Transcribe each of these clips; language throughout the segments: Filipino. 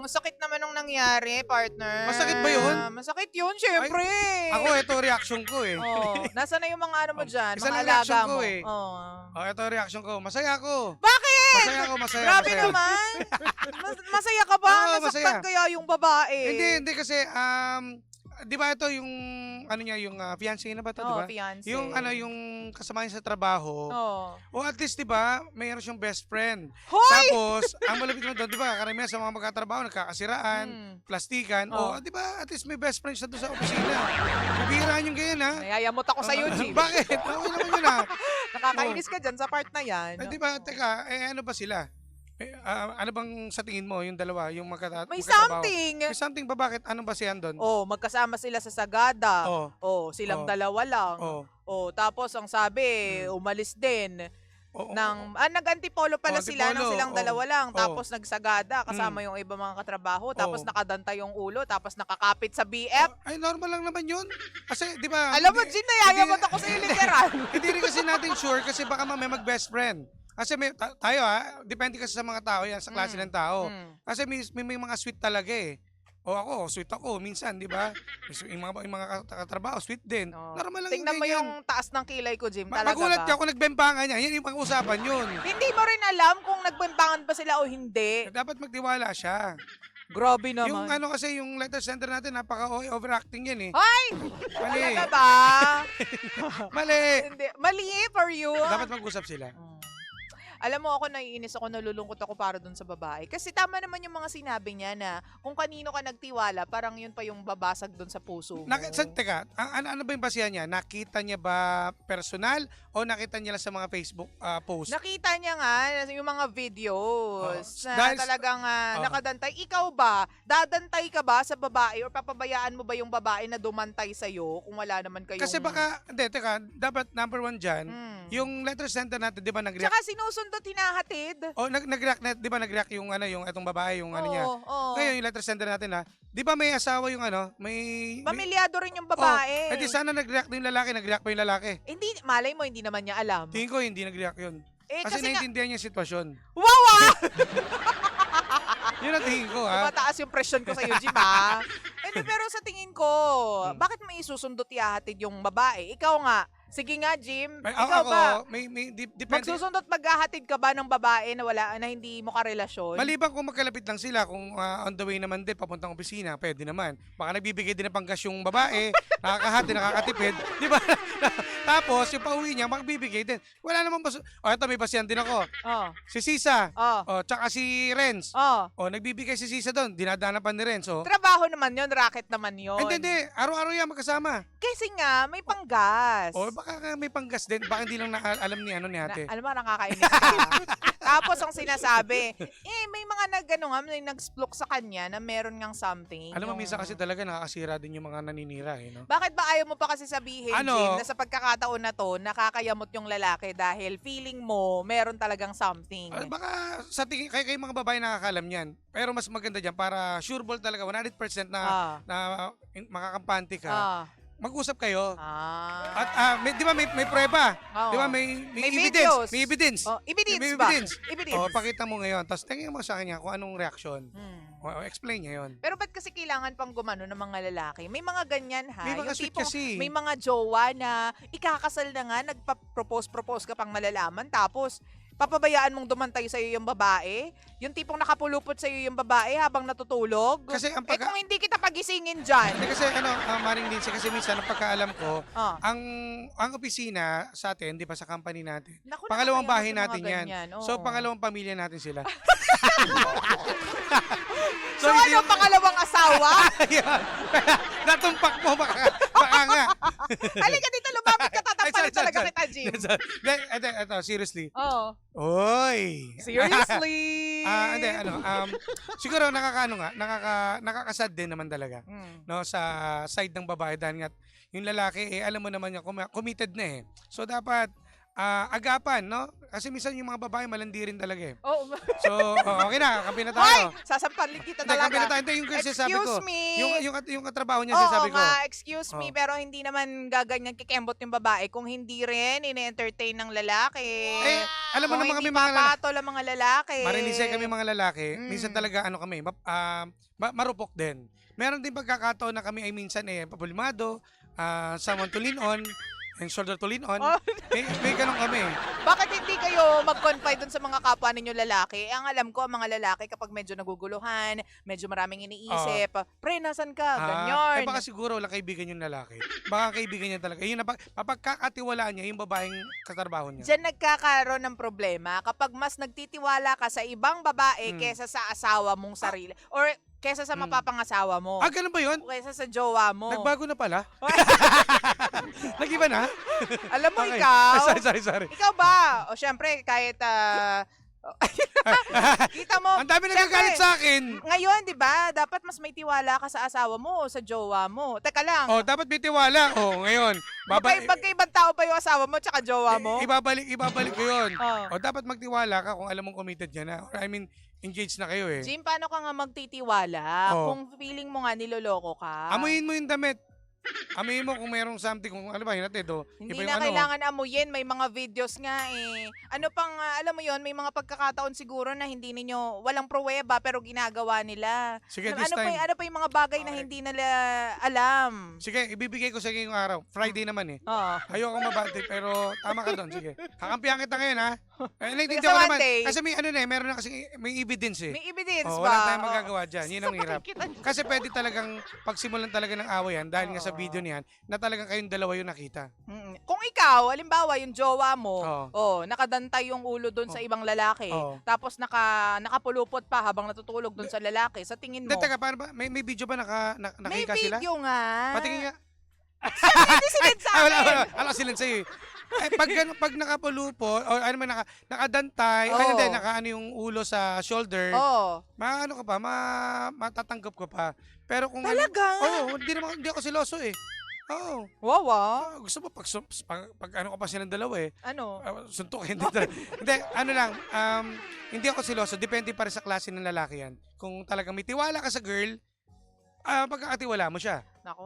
Ang sakit naman nung nangyari, partner. Masakit ba yun? Masakit yun, syempre. Ako, ito reaction ko eh. Oh, nasa na yung mga ano mo dyan, Isa mga lang alaga reaction ko mo. eh. Oh. Ito reaction ko. Masaya ako. Bakit? Masaya ako, masaya. Grabe masaya. naman. Masaya ka ba? Oo, Nasaktan masaya. kaya yung babae? Hindi kasi, di ba ito yung, ano niya, yung fiancé na ba ito, di Oo, ba? fiancé. Yung, yung kasama niya sa trabaho. Oh. O at least, di ba, mayroon siyang best friend. Hoy! Tapos, ang malapit mo doon, di ba, karamihan sa mga magkatrabaho, nagkakasiraan, plastikan. Oh. O, di ba, at least may best friend siya doon sa opisina. Bibihiraan yung ganyan, ha? Nayayamot ako sa'yo, Jim. Bakit? Okay naman yun, ha? Nakakainis ka dyan sa part na yan. Di ba, teka, ano ba sila? Ano bang sa tingin mo, yung dalawa, yung May magkatrabaho? something. May something ba? Bakit? Anong basihan doon? Oh, magkasama sila sa Sagada. Oh. Oh, silang Oh. dalawa lang. Oh. Oh, tapos ang sabi, umalis din. Oh. Nag-antipolo pala sila Antipolo, nang silang dalawa lang. oh. Tapos nagsagada kasama yung iba mga katrabaho. Tapos Oh. nakadanta yung ulo. Tapos nakakapit sa BF. Ay, normal lang naman yun. Kasi, di ba? Alam mo, hindi- Jin, nayayamot ako sa iyo literal. Hindi rin kasi natin sure kasi baka may mag-best friend. Kasi tayo depende kasi sa mga tao yan, sa klase ng tao. Kasi may mga sweet talaga eh. O ako, sweet ako, minsan, di ba? Yung mga katrabaho, sweet din. Oh. Normal lang Tingnan mo ganyan. yung taas ng kilay ko, Jim. Talaga Magulat ba? ka kung nagbembangan yan. Yan yung pag-usapan yun. Hindi mo rin alam kung nagbembangan ba sila o hindi. Dapat magtiwala siya. Grabe naman. Yung ano kasi, yung letter center natin, overacting yan eh. Ay! Mali. Talaga ba? Mali. Hindi. Mali for you. Dapat mag-usap sila. Alam mo ako, naiinis ako, nalulungkot ako para dun sa babae. Kasi tama naman yung mga sinabi niya na kung kanino ka nagtiwala, parang yun pa yung babasag dun sa puso mo. Teka, ano ba yung basihan niya? Nakita niya ba personal o nakita niya lang sa mga Facebook post? Nakita niya nga yung mga videos na Dahil- talagang nakadantay. Ikaw ba, dadantay ka ba sa babae or papabayaan mo ba yung babae na dumantay sa'yo kung wala naman kayong... Kasi baka, teka, dapat number one dyan, yung letter center natin, di ba nag-react? Tsaka sinusundot, hinahatid. O, nag-react na, di ba nag-react yung itong babae, yung ano niya? Oo. Ngayon, yung letter sender natin di ba may asawa yung may... Pamilyado rin yung babae. Eh di sana nag-react din yung lalaki, nag-react pa yung lalaki. Hindi, malay mo, hindi naman niya alam. Tingin ko hindi nag-react yun. Kasi nga, naiintindihan niya yung sitwasyon. wow ah! Yun ang tingin ko, ha? Mataas yung presyon ko sa'yo, Jim, ha? Hindi, pero sa tingin ko, bakit may isusundot ihahatid yung babae? Ikaw nga, sige nga, Jim, ikaw ako, ba? depende. Magsusundot maghahatid ka ba ng babae na hindi mo karelasyon? Maliban kung magkalapit lang sila, kung on the way naman din, papuntang opisina, pwede naman. Baka nagbibigay din ng panggas yung babae, nakakahati, nakakatipid, di ba? Tapos, yung pauwi niya, magbibigay din. Wala namang ito, may basihan din ako. Oh. Si Sisa, Oh. tsaka si Renz. Oh. Nagbibigay si Sisa doon, dinadana pa ni Renz. Trabaho naman yon, racket naman yon. Hindi. Araw-araw yan magkasama. Kasi nga, may panggas. Baka may panggas din. Baka hindi lang alam ni ate. Alam mo, nakakainis ka. Tapos ang sinasabi, may mga may nag-splok sa kanya na meron ngang something. Alam mo, minsan kasi talaga nakakasira din yung mga naninira. No? Bakit ba ayaw mo pa kasi sabihin, Ano? Jim, na sa pagkakataon na to, nakakayamot yung lalaki dahil feeling mo, meron talagang something. Baka sa tingin, kayo mga babae nakakalam yan. Pero mas maganda dyan para sure ball talaga, 100% na makakampante ka. Mag-usap kayo. At di ba may prueba? Di ba may evidence? May evidence. Evidence May ba? evidence. Evidence. Pakita mo ngayon. Tapos tingin mo sa kanya kung anong reaction. Explain niya yun. Pero ba't kasi kailangan pang gumano ng mga lalaki? May mga ganyan, ha? May mga yung sweet tipong, kasi. may mga jowa na ikakasal na nga, nagpa-propose ka pang malalaman, tapos papabayaan mong dumantay sa'yo yung babae? Yung tipong nakapulupot sa'yo yung babae habang natutulog? Kasi ang kung hindi kita pagisingin dyan. Kasi Maring Lindsay, kasi minsan ang pagkaalam ko, ang opisina sa atin, di ba sa company natin, Naku, pangalawang bahay nakakayamot natin yung mga yan. ganyan. Oo. So, pangalawang pamilya natin sila. So ano, pangalawang asawa? Natumpak mo, baka nga. Halika dito, lumapit ka, tatampanin talaga kita, Jim. Ito, seriously. Oo. Oy! Seriously? Hindi, siguro nakakasad din naman talaga. No, sa side ng babae dahil nga yung lalaki alam mo naman niya committed na eh. So dapat agapan, no? Kasi minsan yung mga babae malandi rin talaga eh. Oh, So, okay na, kampi na hoy! tayo. Sasampalin kita Hindi, kampi na talaga. tayo. Hindi, yung kasi sabi ko. Excuse me. Yung katrabaho niya, Oo sabi ko. nga, excuse me, Oh. pero hindi naman gaganyan kikembot yung babae kung hindi rin ine-entertain ng lalaki. Eh, alam mo Kung naman hindi kami mga lalaki. papatol ang mga lalaki. Marinisay kami mga lalaki. Mm. Minsan talaga, ano kami, marupok din. Meron din pagkakataon na kami ay minsan papulimado, someone to lean on, and shoulder to lean on. Oh. May ganun kami. Bakit hindi kayo mag-confide dun sa mga kapwa ninyo lalaki? Ang alam ko, ang mga lalaki kapag medyo naguguluhan, medyo maraming iniisip, pre, nasan ka? Ganyan. Baka siguro wala kaibigan yung lalaki. Baka kaibigan niya talaga. Yun, mapagkakatiwalaan niya yung babaeng katrabaho niya. Diyan nagkakaroon ng problema kapag mas nagtitiwala ka sa ibang babae Mm. kesa sa asawa mong sarili. Or kesa sa mapapangasawa mo. Ganun ba yun? O kesa sa jowa mo. Nagbago na pala? Nag-iba na? Alam mo Okay. ikaw, Sorry. ikaw ba? O syempre, kahit kita mo, Ang dami nagagalit sa akin. ngayon, di ba, dapat mas may tiwala ka sa asawa mo o sa jowa mo. Teka lang, Dapat may tiwala. Ngayon. magkaibang tao ba yung asawa mo tsaka jowa mo? Ibabalik ko yun. Oh. Dapat magtiwala ka kung alam mong committed ka na. Or I mean, engaged na kayo eh. Jim, paano ka nga magtitiwala Oh. kung feeling mo nga niloloko ka? Amuyin mo yung damit. Amuyin mo kung merong something, kung ano ba, hinatid o. Hindi Iba yung na ano. kailangan amuyin, may mga videos nga eh. Ano pang, alam mo yon, may mga pagkakataon siguro na hindi ninyo, walang pruweba pero ginagawa nila. Sige, Ano this time. pa yung mga bagay na Okay. hindi nila alam? Sige, ibibigay ko sa iyo yung araw. Friday naman eh. Oh. Ayoko mabati, pero tama ka doon. Sige. Kakampihan kita ngayon ha. Naiintindihan Sa ko naman. Monday. Kasi meron na kasi may evidence eh. May evidence ba? Wala tayong magagawa dyan. Yun ang Sa hirap. pakikita- Kasi pwede talagang pagsimulan talaga ng awayan dahil nga sa Oo. video niyan na talagang kayong dalawa yung nakita. Kung ikaw, halimbawa yung jowa mo, Oo. nakadantay yung ulo doon sa ibang lalaki, Oo. tapos nakapulupot pa habang natutulog doon sa lalaki, sa tingin mo, Teka, paano ba? May video ba may nakika sila? video nga. Patingin nga. Hindi sinend sa akin. Wala silang sa'yo eh. Pag nakapulupo, o ano man, nakadantay, Oo. hindi, nakaano yung ulo sa shoulder, Oh. maano ka pa, matatanggap ka pa. Pero kung Talaga? hindi ako siloso eh. Oo. Wow, Gusto mo pag ano ka pa silang dalawa eh. Ano? Suntukin din talaga. Hindi, ano lang, hindi ako siloso. Depende pa rin sa klase ng lalaki yan. Kung talagang may tiwala ka sa girl, pagkakatiwala mo siya. Nako,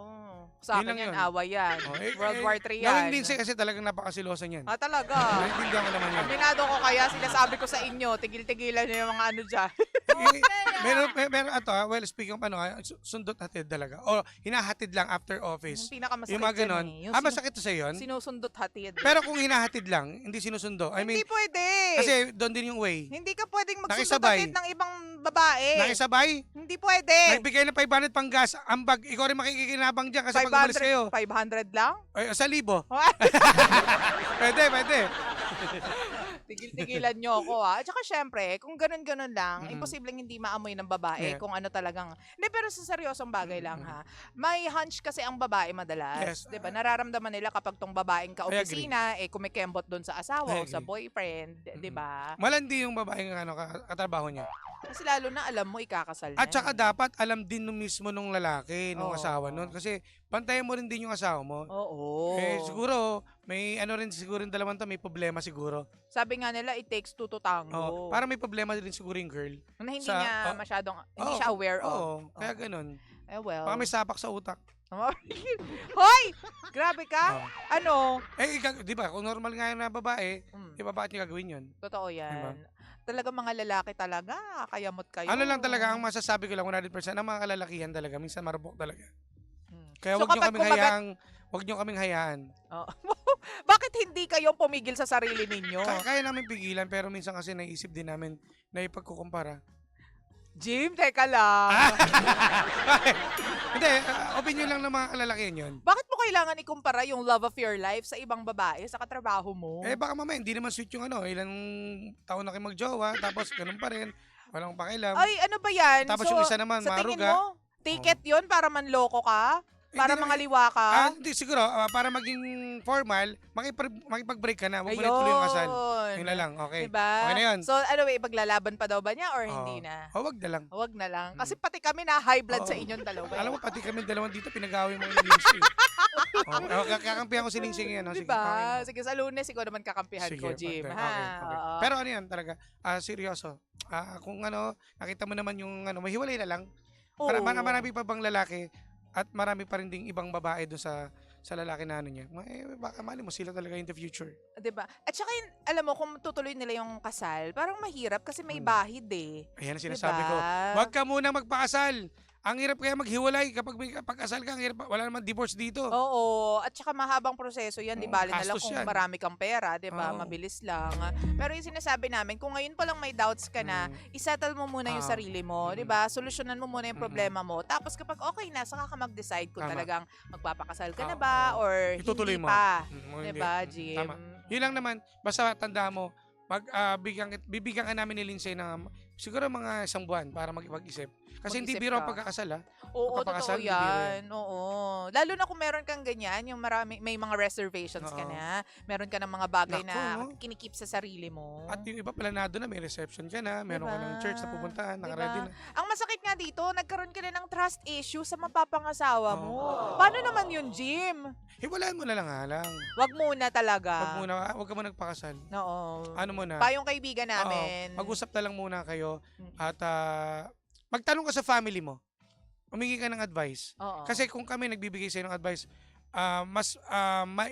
sa Yun lang akin yan, yun. away yan. World War 3 yan. Gawin din siya kasi talagang napakasiloso niyan. Talaga. Naintindihan ko naman yan. Aminado ko kaya, sinasabi ko sa inyo, tigil-tigilan niyo yung mga ano dyan. Meron well, speaking of sundot hatid talaga. O hinahatid lang after office. Yung pinakamasakit Yung mga dyan ganon. eh. Yung Masakit to sa yun? sinusundot hatid. Pero kung hinahatid lang, hindi sinusundo. I mean, hindi pwede. kasi doon din yung way. Hindi ka pwedeng magsundot Nakisabay. hatid ng ibang babae. Nakisabay, Hindi pwede. nagbigay ng 500 pang gas, ambag, ikaw rin makikikinabang dyan kasi pag umalis kayo. 500 lang? Ay, 1,000. Pwede. Tigil-tigilan nyo ako At saka syempre, kung ganun-ganun lang, Mm-mm. imposibleng hindi maamoy ng babae Yeah. kung ano talagang... Hindi, pero sa seryosong bagay lang ha. May hunch kasi ang babae madalas. Yes. 'Di ba? Nararamdaman nila kapag tong babaeng ka-opisina, kumikembot doon sa asawa o I sa agree. boyfriend. 'Di ba? Malandi yung babaeng katrabaho niya. Kasi lalo na alam mo, ikakasal na. At saka dapat alam din nung mismo nung lalaki, nung Oo. asawa nun. Kasi pantayan mo rin din yung asawa mo. Oo. Siguro, may ano rin siguro yung dalawang to, may problema siguro. Sabi nga nila, it takes two to tango. Parang may problema din siguro yung girl. na hindi sa- niya masyadong, hindi Oo, siya aware of. Oo, kaya ganun. Well. Baka may sapak sa utak. Hoy! Grabe ka? Oo. Ano? Di ba, kung normal nga yung babae, di ba bakit niya gagawin yun? Totoo yan. Diba? Talaga mga lalaki talaga, kayamot kayo. Ano lang talaga, ang masasabi ko lang 100%, ang mga kalalakihan talaga, minsan marupok talaga. Hmm. Kaya So, wag nyo kapag kaming kumagat- hayaan, wag nyo kaming hayaan. Oo. Bakit hindi kayo pumigil sa sarili ninyo? Kaya namin pigilan, pero minsan kasi naisip din namin na ipagkukumpara. Jim, teka lang. Hindi, opinion lang ng mga kalalakihan yun. Bakit mo kailangan ikumpara yung love of your life sa ibang babae sa katrabaho mo? Baka mamaya, hindi naman sweet yung ilang taon na kayo magjowa, tapos ganun pa rin, walang pakialam. Ay, ano ba yan? Tapos yung isa naman, sa tingin maruga. mo, ticket yun para manloko ka? Para Hindi mga liwa ka? Hindi, siguro, para maging formal, makipag-break ka na. Huwag mo na ituloy yung kasal. Yun na lang, okay. Diba? Okay na yun. So, ipaglalaban pa daw ba niya or hindi na? Huwag na lang. Huwag na lang. Kasi pati kami na high blood sa Oo. inyong dalawa. Alam mo, pati kami dalawang dito, pinag-away mo yung Lindsay. Kakampihan ko si Lindsay ngayon. Sige, Diba? Sige, sa Lunes, ikaw naman kakampihan ko, Jim. Okay. Ha? Oo. Pero ano yan talaga, seryoso. Kung nakita mo naman yung mahiwalay na lang, Oo. marami pa bang lalaki at marami pa rin ding ibang babae doon sa lalaki na niya. Baka mali mo sila talaga in the future. 'Di ba? At saka alam mo kung tutuloy nila yung kasal, parang mahirap kasi may bahid eh. Ayan ang sinasabi ko. Diba? Huwag ka muna magpakasal. Ang hirap kaya maghiwalay kapag may pag-asal ka, ang hirap, wala naman divorce dito. Oo, at saka mahabang proseso 'yan, 'di Oo, bali na lang gastos kung yan. marami kang pera, 'di ba? Oo. Mabilis lang. Pero yung sinasabi namin, kung ngayon pa lang may doubts ka na, isettle mo muna yung sarili mo, 'di ba? Solusyonan mo muna yung problema mo. Tapos kapag okay na, saka ka mag-decide kung Tama. talagang magpapakasal ka na ba or Itutuloy hindi mo. pa. Hindi. 'Di ba, Jim? Tama. Yun lang naman, basta tanda mo, bibigyan ka namin ni Lindsay ng siguro mga 1 buwan para mag-isip. Kasi hindi Mag-isip biro ang ka. pagkakasal Oo, Magpapakasal, totoo hindi biro yan. Oo. Lalo na kung meron kang ganyan, yung may mga reservations ka Oo. na, meron ka ng mga bagay Naku, na no? kinikip sa sarili mo. At yung iba planado na, may reception ka na, meron ka Diba? ng church na pupuntahan, nakaready na. Ang masakit nga dito, nagkaroon ka na ng trust issue sa mapapangasawa mo. Oo. Paano naman yun, Jim? Hiwalaan mo na lang halang. Wag muna talaga. Huwag ka muna nagpakasal. Oo. Ano muna? Payong kaibigan namin. Mag-usap na lang muna kayo Mm. at magtanong ka sa family mo. Humingi ka ng advice. Oo. Kasi kung kami nagbibigay sa ng advice, mas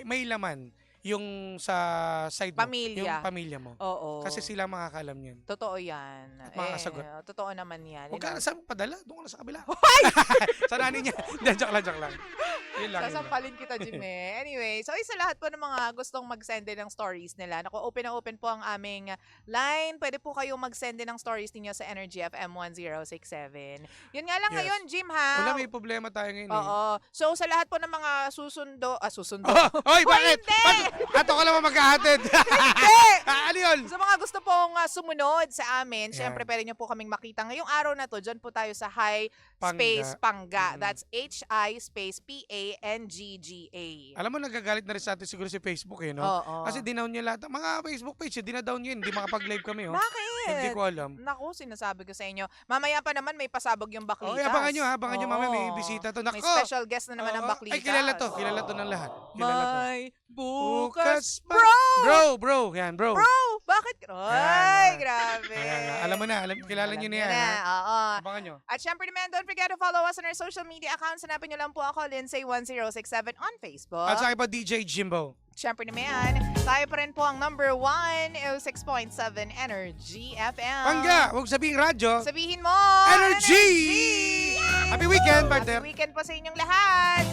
may laman yung sa side mo, Pamilya. yung pamilya mo. Oo. Kasi sila makakaalam yan. Totoo yan. At makakasagot. Totoo naman yan. Huwag ka na saan mo padala, doon ka na sa kabila. Sa nani niya. Joke lang. Yun lang. Sasampalin kita, Jim eh. Anyway, so isa lahat po ng mga gustong mag-send din ng stories nila. Naku, open na open po ang aming line. Pwede po kayong mag-send din ng stories ninyo sa Energy FM 1067. Yun nga lang Yes. ngayon, Jim, ha? Wala, may problema tayo ngayon. Oo. So, sa lahat po ng mga susundo. Oy, bakit? Hindi! Ato ka naman magkahatid. Hindi! Ano yun? Sa mga gusto pong sumunod sa amin, Yan. syempre pwede nyo po kaming makita. Ngayong araw na to, dyan po tayo sa High Space Pangga. Mm. That's HI space PANGGA. Alam mo, nagagalit na rin sa atin siguro si Facebook no? Oo. Kasi dinown niya lahat. Mga Facebook page, dinadown yun. Hindi makapag-live kami, Bakit? Hindi ko alam. Naku, sinasabi ko sa inyo. Mamaya pa naman may pasabog yung baklitas. Abangan nyo, abangan nyo. Mamaya may Oo. bisita to. May Nako! special guest na naman ang Oo. baklitas. Ay, kilala to ng lahat. Kilala to. May bukas, pa. Bro. Yan, bro. Bro, bakit? Ay, Yan. grabe. Ayan, alam mo na, kilala nyo na yan. ha? Oo. Abangan nyo. At syempre naman, don't forget to follow us on our social media accounts. Hanapin nyo lang po ako, Lindsay1067 on Facebook. At sa akin pa, DJ Jimbo. Syempre naman, tayo pa rin po ang number 1, 06.7 Energy FM. Pangga, huwag sabihin radyo. Sabihin mo, Energy! Happy weekend, partner. Happy weekend po sa inyong lahat.